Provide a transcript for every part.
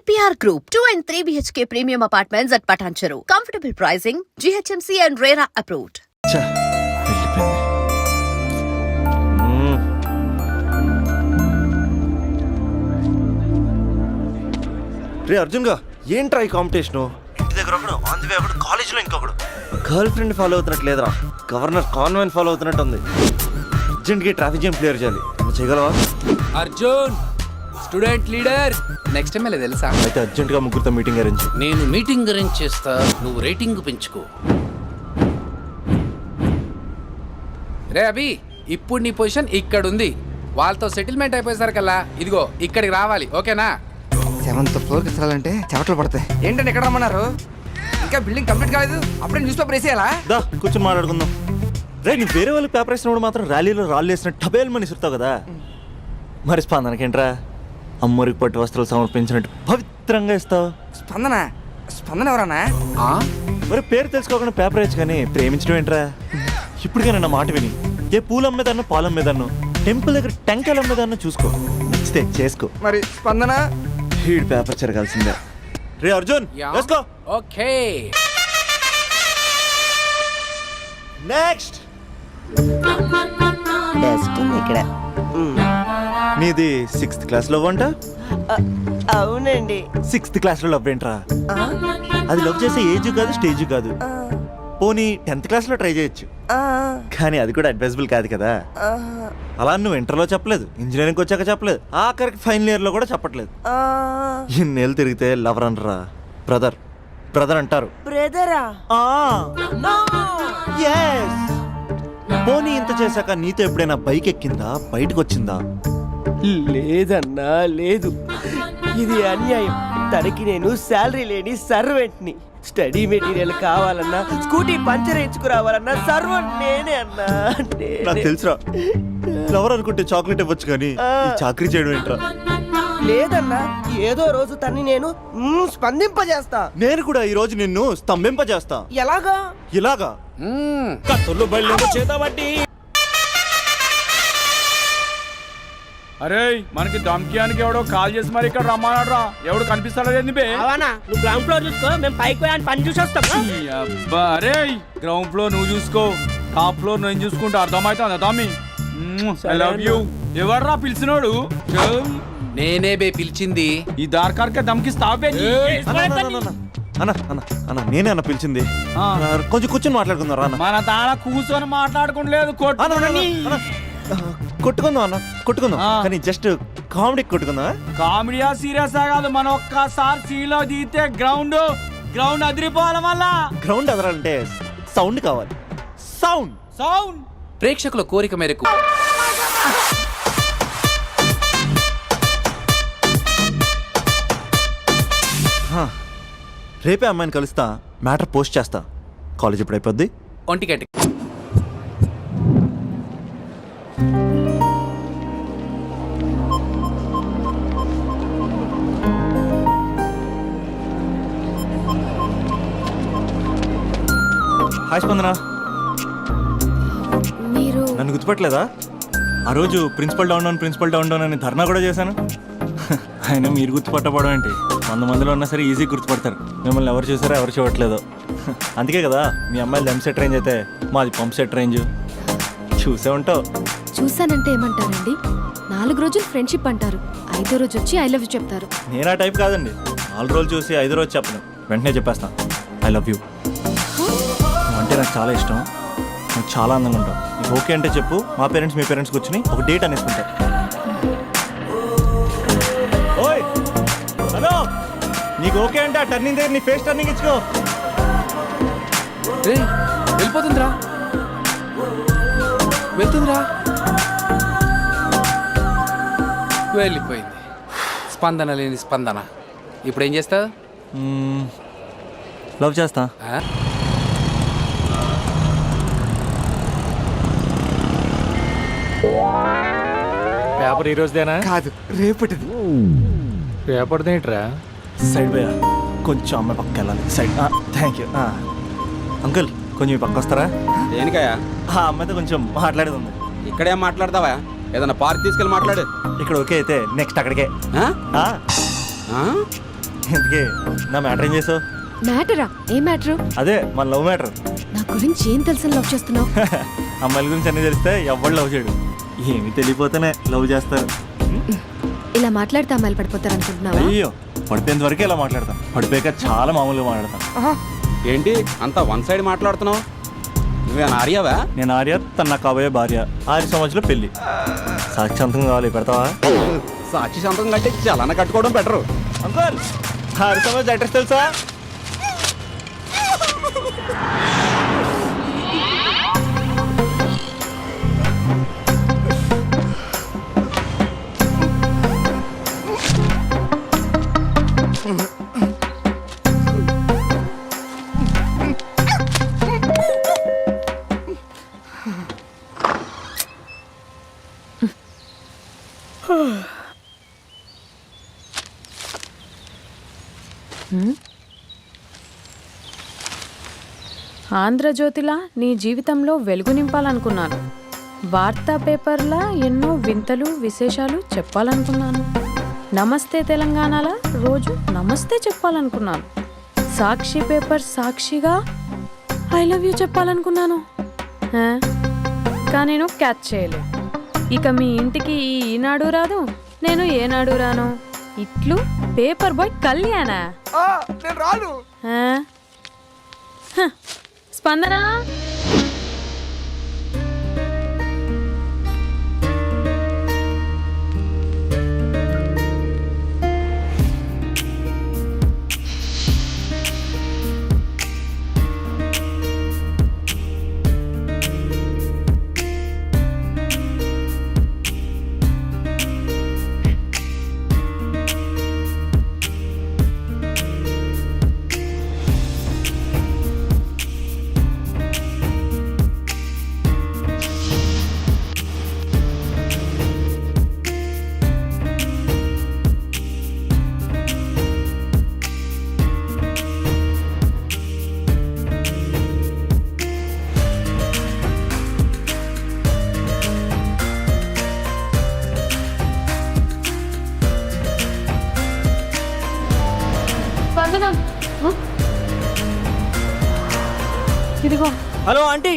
EPR Group, 2 and 3 BHK premium apartments at Patancheru. Comfortable pricing, GHMC and RERA approved. రే అర్జున్ గా ఏంట్రా ఈ competition? ఇంటి దగ్గర ఒకడు, ఆన్ ది వే ఒకడు, కాలేజీలో ఇంకొకడు. గర్ల్ ఫ్రెండ్ ఫాలో అవుతున్నట్టు లేదురా, గవర్నర్ కాన్వెంట్ ఫాలో అవుతున్నట్టు ఉంది. అర్జెంట్గా ట్రాఫిక్ జామ్ క్లియర్ చేయాలి. నువ్వు చేయగలవా? Arjun student leader next MLA తెలుసా? అయితే అర్జెంట్గా ముగ్గురితో మీటింగ్ అరేంజ్. నేను మీటింగ్ అరేంజ్ చేస్తా, నువ్వు రేటింగ్ పెంచుకో. రే అభి, ఇప్పుడు నీ పొజిషన్ ఇక్కడ ఉంది. వాళ్ళతో సెటిల్మెంట్ అయిపోయేసరికల్లా ఇదిగో ఇక్కడికి రావాలి, ఓకేనా? 7th ఫ్లోర్కి ఎత్తాలంటే చెమటలు పడతాయి. ఏంటంటే ఎక్కడ రమ్మన్నారు? ఇంకా బిల్డింగ్ కంప్లీట్ కాలేదు, అప్పుడే న్యూస్ పేపర్ వేసేయాలా? దా కూర్చొని మాట్లాడుకుందాం. రే నీ వేరే వాళ్ళు పేపర్ వేసినప్పుడు మాత్రం ర్యాలీలో రాళ్ళు వేసిన టబేల్మని ఇస్తావు కదా, మరి స్పందనకేంట్రా అమ్మరికి పట్టు వస్త్రాలు సమర్పించినట్టు పవిత్రంగా ఇస్తావు? స్పందన స్పందన ఎవరన్నా? మరి పేరు తెలుసుకోకుండా పేపర్ వేయచ్చు కానీ ప్రేమించడం ఏంట్రా? ఇప్పటికైనా నా మాట విని ఏ పూలు అమ్మేదాన్నో పాలు అమ్మేదాన్నో టెంపుల్ దగ్గర టెంకాయలు అమ్మేదాన్నో చూసుకో, నచ్చితే చేసుకో. మరి స్పందన హీడ్ పేపర్ చెరగాల్సిందే. రే అర్జున్ వేసుకో. ఓకే నెక్స్ట్ ఇక్కడ నీది 6th క్లాస్లో వంట? అవునండి. 6th క్లాస్లో లవ్ ఏంట్రా? అది లవ్ చేసే ఏజ్ కాదు, స్టేజ్ కాదు. పోనీ 10th క్లాస్లో ట్రై చేయొచ్చు, కానీ అది కూడా అడ్వైజబుల్ కాదు కదా. అలా నువ్వు ఇంటర్లో చెప్పలేదు, ఇంజనీరింగ్ వచ్చాక చెప్పలేదు, ఆఖరికి ఫైనల్ ఇయర్లో కూడా చెప్పట్లేదు. ఇన్నేళ్ళు తిరిగితే లవర్ అనరా, బ్రదర్ బ్రదర్ అంటారు. బ్రదరా? పోనీ ఇంత చేశాక నీతో ఎప్పుడైనా బైక్ ఎక్కిందా, బయటకు వచ్చిందా? లేదన్నా లేదు, ఇది అన్యాయం. తనకి నేను శాలరీ లేని సర్వెంట్ని. స్టడీ మెటీరియల్ కావాలన్నా, స్కూటీ పంచర్ వేయించుకురావాలన్నా సర్వెంట్ నేనే అన్నా. నాకు తెలుసురా, లవర్ అనుకుంటే చాక్లెట్ ఇవ్వచ్చు కానీ ఈ చాకరీ చేయడం ఏంట్రా? లేదన్నా, ఏదో రోజు తన్ని నేను స్పందింపజేస్తా. నేను కూడా ఈ రోజు నిన్ను స్తంభింపజేస్తా. ఎలాగా? ఇలాగా కత్తులు బళ్ళు చేతబట్టి. అరే మనకి దమ్కియానికి ఎవడో కాల్ చేసి మరి ఇక్కడ రమ్మన్నాడు. ఎవడు కనిపిస్తాడో బే? నువ్వు గ్రౌండ్ ఫ్లోర్ చూసుకో, మేము పైకి పోయి పని చూసి వస్తాం. అబ్బా అరే, గ్రౌండ్ ఫ్లోర్ నువ్వు చూసుకో, టాప్ ఫ్లోర్ నేను చూసుకుంటా. అర్థమవుతుందా తమ్మి? I love you. ఎవర్రా పిలిచినోడు? నేనే బే పిలిచింది. ఈ దార్కార్కే దమ్కిస్తావే? అన్న నేనే అన్న పిలిచింది. కొంచెం కూర్చొని మాట్లాడుకుందాం రా. మన తాన కూర్చొని మాట్లాడుకోలేదు, కొట్టుకుందాం అన్న, కొట్టుకుందాం కానీ జస్ట్ కామెడీ కొట్టుకుందాం. కామెడీయా సీరియస్ కాదు, మనం ఒక్కసారి సీలో దిగితే గ్రౌండ్ అదిరిపోవాలి. మళ్ళా గ్రౌండ్ అదరాలంటే సౌండ్ కావాలి. సౌండ్ సౌండ్ ప్రేక్షకుల కోరిక మేరకు రేపే అమ్మాయిని కలుస్తా, మ్యాటర్ పోస్ట్ చేస్తా. కాలేజ్ ఎప్పుడు అయిపోద్ది? ఒంటిగంటి. హాయ్ స్పందన, మీరు నన్ను గుర్తుపట్టలేదా? ఆ రోజు ప్రిన్సిపల్ డౌన్ డౌన్ అని ధర్నా కూడా చేశాను. అయినా మీరు గుర్తుపట్టబడం ఏంటి? 100 మందిలో ఉన్నా సరే ఈజీ గుర్తుపడతారు. మిమ్మల్ని ఎవరు చూసారో ఎవరు చూడట్లేదు. అందుకే కదా మీ అమ్మాయిలు ఎంసెట్ రేంజ్ అయితే మాది పంప్ సెట్ రేంజ్. చూసే ఉంటావు. చూసానంటే ఏమంటారండి? 4 రోజులు ఫ్రెండ్షిప్ అంటారు, 5వ రోజు వచ్చి ఐ లవ్ యూ చెప్తారు. నేను ఆ టైప్ కాదండి. 4 రోజులు చూసి 5వ రోజు చెప్పను, వెంటనే చెప్పేస్తాను ఐ లవ్ యూ. అంటే నాకు చాలా ఇష్టం, నువ్వు చాలా అందంగా ఉంటావు. నీకు ఓకే అంటే చెప్పు, మా పేరెంట్స్ మీ పేరెంట్స్ కూర్చుని ఒక డేట్ అనేసుకుంటారు. ఓయ్ హలో, నీకు ఓకే అంటే ఆ టర్నింగ్ దగ్గర నీ ఫేస్ టర్నింగ్ ఇచ్చుకో. వెళ్ళిపోతుందిరా, వెళ్తుందిరా, వెళ్ళిపోయింది. స్పందన లేని స్పందన. ఇప్పుడు ఏం చేస్తావు? లవ్ చేస్తా. పేపర్ ఈ రోజుదేనా? కాదు, రేపటిది. పేపర్దేంట్రా? సైడ్ పోయా, కొంచెం అమ్మాయి పక్క వెళ్ళాలి. సైడ్. థ్యాంక్ యూ అంకుల్, కొంచెం ఈ పక్క వస్తారా? దేనికయ్యా? ఆ అమ్మాయితో కొంచెం మాట్లాడేది ఉంది. ఇక్కడేం మాట్లాడతావా? ఏదైనా పార్క్ తీసుకెళ్ళి మాట్లాడు. ఇక్కడ ఓకే అయితే నెక్స్ట్ అక్కడికే. ఇంతకీ నా మ్యాటర్ ఏం చేసావు? మ్యాటరా? ఏ మ్యాటరు? అదే మన లవ్ మ్యాటర్. నా గురించి ఏం తెలుసు లవ్ చేస్తున్నావు? అమ్మాయిల గురించి అన్నీ తెలిస్తే ఎవడు లవ్ చేయడు. ఏమి తెలియపోతేనే లవ్ చేస్తారు. ఇలా మాట్లాడితే అమ్మాయిలు పడిపోతారు అనుకుంటున్నావా? అయ్యో, పడిపోయేంత వరకే ఇలా మాట్లాడతాను. పడిపోయాక చాలా మామూలుగా మాట్లాడతాను. ఏంటి అంతా వన్ సైడ్ మాట్లాడుతున్నావు? నువ్వేనా ఆర్యావా? నేను ఆర్య, తన నా కాబోయే భార్య. 6 సంవత్సరాలు పెళ్లి. సాక్షాంతం కావాలి, పెడతావా? సాక్షి సంతకం కంటే చలన కట్టుకోవడం బెటరు. అంకుల్, 6 సంవత్సరాలు అడ్రస్ తెలుసా? ఆంధ్రజ్యోతిలా నీ జీవితంలో వెలుగు నింపాలనుకున్నాను. వార్తా పేపర్లా ఎన్నో వింతలు విశేషాలు చెప్పాలనుకున్నాను. నమస్తే తెలంగాణలా రోజు నమస్తే చెప్పాలనుకున్నాను. సాక్షి పేపర్ సాక్షిగా ఐ లవ్ యూ చెప్పాలనుకున్నాను. కానీ నేను క్యాచ్ చేయలేదు. ఇక మీ ఇంటికి ఈనాడు రాదు, నేను ఏనాడు రాను. ఇట్లు పేపర్ బాయ్ కళ్యాణా? నేను రాను. స్పందన, ఇదిగో. హలో ఆంటీ,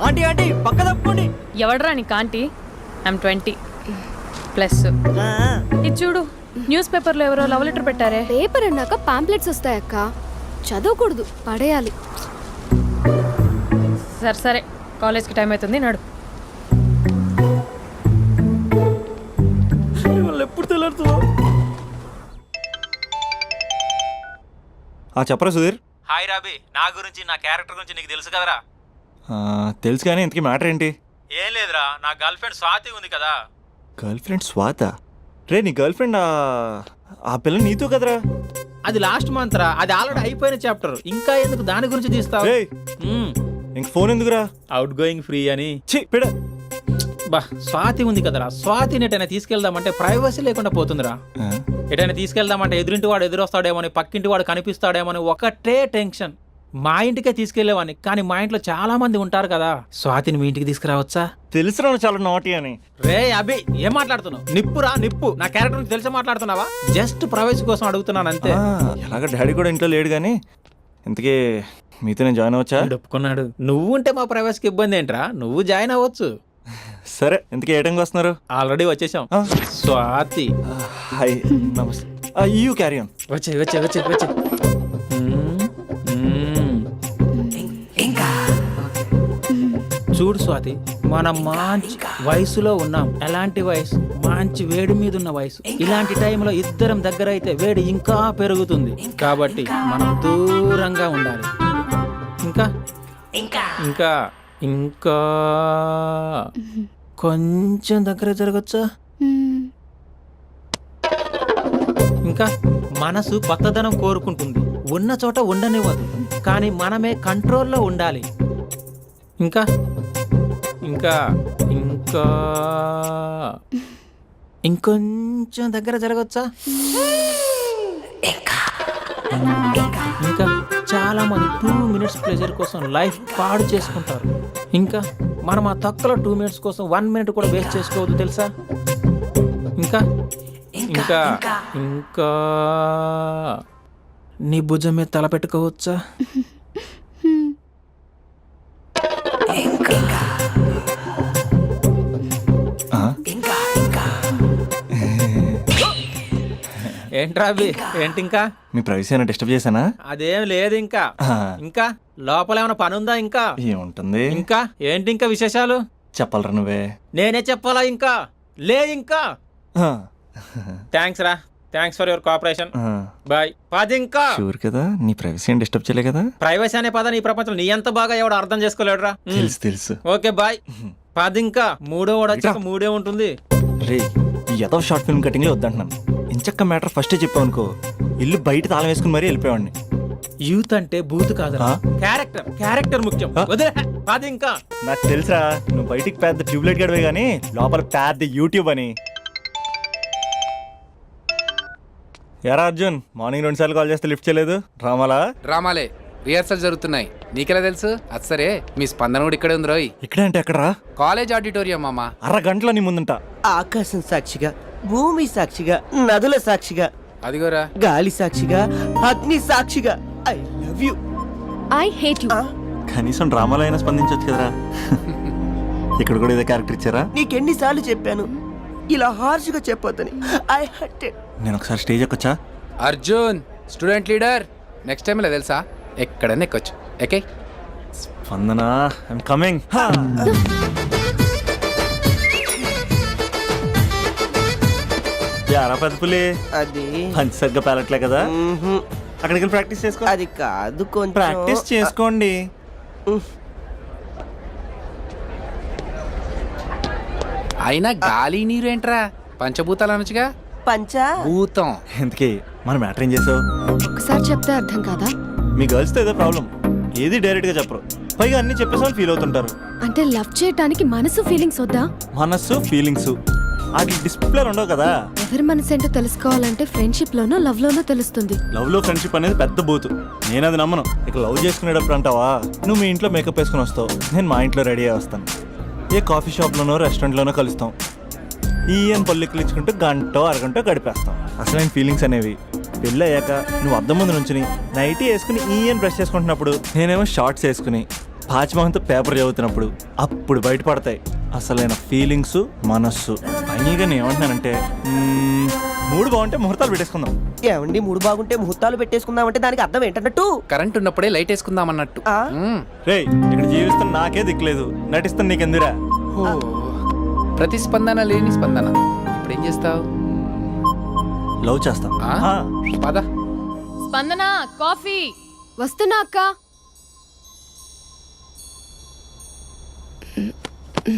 ఆంటీ ఆంటీ పక్క తప్పుకోండి. ఎవడరా నీకు ఆంటీ? ఐమ్ 20+. ఇది చూడు, న్యూస్ పేపర్లో ఎవరో లవ్ లెటర్ పెట్టారే. పేపర్ అన్నాక పాంప్లెట్స్ వస్తాయక్క, చదవకూడదు, పడేయాలి. సరే సరే, కాలేజ్కి టైం అవుతుంది, నడు. ఎప్పుడు తెల్లారుతుందో. చెప్పరా సుధీర్? హాయ్ రాబీ, నా గురించి నా క్యారెక్టర్ గురించి నీకు తెలుసు కదరా? తెలుసు, కానీ ఇంతకీ మ్యాటర్ ఏంటి? ఏం లేదురా, నా గర్ల్ ఫ్రెండ్ స్వాతి ఉంది కదా. గర్ల్ ఫ్రెండ్ స్వాత? రే, నీ గర్ల్ ఫ్రెండ్ ఆ పిల్ల నీతో కదరా? అది లాస్ట్ మంత్ రా, అది ఆల్రెడీ అయిపోయిన చాప్టర్. ఇంకా ఎందుకు దాని గురించి తీస్తావు? రేయ్, ఇంక ఫోన్ ఎందుకురా? అవుట్ గోయింగ్ ఫ్రీ అని. ఛీ, పిడ. బా, స్వాతి ఉంది కదరా, స్వాతిని ఎటైనా తీసుకెళ్దామంటే ప్రైవసీ లేకుండా పోతుందిరా. ఎటైనా తీసుకెళ్దామంటే ఎదురింటి వాడు ఎదురొస్తాడేమోని, పక్కింటి వాడు కనిపిస్తాడేమోని ఒకటే టెన్షన్. మా ఇంటికే తీసుకెళ్లేవాడిని, కానీ మా ఇంట్లో చాలా మంది ఉంటారు కదా. స్వాతిని మీ ఇంటికి తీసుకురావచ్చా? తెలుసురా చాలా నాటి అని. రే అభి, ఏం మాట్లాడుతున్నావు? నిప్పురా నిప్పు. నా క్యారెక్టర్ నుంచి తెలిసి మాట్లాడుతున్నావా? జస్ట్ ప్రైవసీ కోసం అడుగుతున్నాను అంతే. ఎలాగ డాడీ కూడా ఇంట్లో లేడు, కానీ ఇంతకీ మీతో నేను జాయిన్ అవ్వచ్చా? ఒప్పుకున్నాడు. నువ్వు ఉంటే మా ప్రైవసీకి ఇబ్బంది ఏంట్రా, నువ్వు జాయిన్ అవ్వచ్చు. సరే, ఇంతకీ ఏ టైంకి వస్తున్నారు? ఆల్రెడీ వచ్చేసాం. స్వాతి, హాయ్, నమస్తే. You carry on. వచ్చే వచ్చే వచ్చే వచ్చే. చూడు స్వాతి, మనం మంచి వయసులో ఉన్నాం. ఎలాంటి వయసు? మంచి వేడి మీద ఉన్న వయసు. ఇలాంటి టైంలో ఇద్దరం దగ్గర అయితే వేడి ఇంకా పెరుగుతుంది. కాబట్టి మనం దూరంగా ఉండాలి. ఇంకా ఇంకా ఇంకా కొంచెం దగ్గర జరగచ్చా? ఇంకా మనసు కొత్తదనం కోరుకుంటుంది, ఉన్న చోట ఉండనివ్వదు, కానీ మనమే కంట్రోల్లో ఉండాలి. ఇంకా ఇంకా ఇంకా ఇంకొంచెం దగ్గర జరగచ్చా? ఇంకా చాలా మంది 2 minutes ప్లెజర్ కోసం లైఫ్ పాడు చేసుకుంటారు. ఇంకా మనం ఆ తక్కువ 2 minutes కోసం 1 minute కూడా వేస్ట్ చేసుకోవద్దు, తెలుసా? ఇంకా ఇంకా ఇంకా నీ భుజం మీద తల పెట్టుకోవచ్చా? ఏంట్రా అవి? ఏంటి ఇంకా? మీ ప్రైవసీ అయినా డిస్టర్బ్ చేశానా? అదేం లేదు ఇంకా. ఇంకా లోపల ఏమైనా పని ఉందా? ఇంకా ఏముంటుంది? ఇంకా ఏంటి ఇంకా విశేషాలు? చెప్పాలరా నువ్వే. నేనే చెప్పాలా? ఇంకా లే ఇంకా. థ్యాంక్స్ రా, thanks for your cooperation. Bye. పది ఇంకా. షూర్ కదా నీ ప్రైవసీ ఏం డిస్టర్బ్ చేయలే కదా? ప్రైవసీ అనే పదాన్ని ఈ ప్రపంచంలో నీ ఎంత బాగా ఎవడు అర్థం చేసుకోలేడురా. తెలుసు తెలుసు. Okay bye. పది ఇంకా. మూడో వాడు వచ్చాక మూడే ఉంటుంది. రే ఈ ఎదో షార్ట్ ఫిల్మ్ కటింగ్ లో వద్దంటున్నాను. ఇంచక్క మ్యాటర్ ఫస్టే చెప్పావు అనుకో, ఇల్లు బయట తాళం వేసుకుని మరీ వెళ్ళిపోయాడిని. యూత్ అంటే బూత్ కాదు, క్యారెక్టర్. క్యారెక్టర్ ముఖ్యం. వదిలే. పది ఇంకా. నాకు తెలుసా నువ్వు బయటికి పెద్ద ట్యూబ్లైట్ గడవే గానీ లోపల పెద్ద యూట్యూబ్ అని. ఎరా అర్జున్, మార్నింగ్ 2 సార్లు కాల్ చేస్తే లిఫ్ట్ చేయలేదు. డ్రామాలే రిహార్సల్ జరుగుతున్నాయి. నీకెలా తెలుసు? అది సరే, మీ స్పందన కూడా ఇక్కడే ఉంది రోయ్. ఇక్కడే అంటే ఎక్కడరా? కాలేజ్ ఆడిటోరియం మామా. అరగంటలో నీ ముందుంట. ఆకాశం సాక్షిగా, భూమి సాక్షిగా, నదుల సాక్షిగా, అదిగోరా గాలి సాక్షిగా, అగ్ని సాక్షిగా, I love you. I hate you. కనీసం డ్రామాలో అయినా స్పందించవచ్చు కదరా. ఇక్కడ కూడా ఇదే క్యారెక్టర్ ఇచ్చారా? నీకెన్నిసార్లు చెప్పాను ఇలా హార్ష్గా చెప్పొద్దని. I hurted. నేను ఒకసారి స్టేజ్ ఎక్కొచ్చా? Arjun student leader. Next time ఇలా తెలుసా, ఎక్కడన్నా ఎక్కొచ్చు. Okay Spandana, I'm coming. యారా పెద్ద పులి, అది పంచి సరిగ్గా పేలట్లే కదా? అక్కడికి వెళ్ళి ప్రాక్టీస్ చేసుకో. అది కాదు, కొంచెం ప్రాక్టీస్ చేసుకోండి. అయినా గాలి నీరు ఏంట్రా? పంచభూతాలు అనొచ్చుగా. పంచా భూతం. ఎందుకే మన మ్యాటర్ ఏం చేసావు? ఒకసారి చెప్తే అర్థం కాదా? మీ గర్ల్స్తో ఏదో ప్రాబ్లం, ఏది డైరెక్ట్ గా చెప్పరు, పైగా అన్ని చెప్పేసి ఫీల్ అవుతుంటారు. అంటే లవ్ చేయడానికి మనసు ఫీలింగ్స్ వద్దా? మనస్సు ఫీలింగ్స్ అది డిస్ప్లే ఉండవు కదా. ఎవరి మనసు ఏంటో తెలుసుకోవాలంటే ఫ్రెండ్షిప్ లోనో లవ్ లోనో తెలుస్తుంది. లవ్ లో ఫ్రెండ్షిప్ అనేది పెద్ద బూతు. నేను అది నమ్మను. ఇక లవ్ చేసుకునేటప్పుడు అంటావా, నువ్వు మీ ఇంట్లో మేకప్ వేసుకుని వస్తావు, నేను మా ఇంట్లో రెడీ అయ్యి వస్తాను. ఏ కాఫీ షాప్లోనో రెస్టారెంట్లోనో కలుస్తాం. ఈయన పల్లెక్కులు ఇచ్చుకుంటూ గంటో అరగంటో గడిపేస్తాం. అసలైన ఫీలింగ్స్ అనేవి పెళ్ళి అయ్యాక నువ్వు అద్దం ముందు నుంచుని నైటీ వేసుకుని ఈయన బ్రష్ చేసుకుంటున్నప్పుడు, నేనేమో షార్ట్స్ వేసుకుని పాచిమహంతో పేపర్ చదువుతున్నప్పుడు అప్పుడు బయటపడతాయి అసలైన ఫీలింగ్స్, మనస్సు. ఫైనల్గా నేను ఏమంటున్నానంటే, మూడు బాగుంటే ముహూర్తాలు పెట్టేసుకుందాం. ఏమండి మూడు బాగుంటే ముహూర్తాలు పెట్టేసుకుందాం అంటే దానికి అర్థం ఏంటన్నట్టు? కరెంట్ ఉన్నప్పుడే లైట్ వేసుకుందాం అన్నట్టు. రే ఇక్కడ జీవిస్తున్న నాకే దిక్కులేదు, నటిస్తున్న నీకెందురా? ప్రతిస్పందన లేని స్పందన. ఇప్పుడు ఏం చేస్తావు? లవ్ చేస్తా. పద. స్పందన కాఫీ. వస్తున్నా అక్క.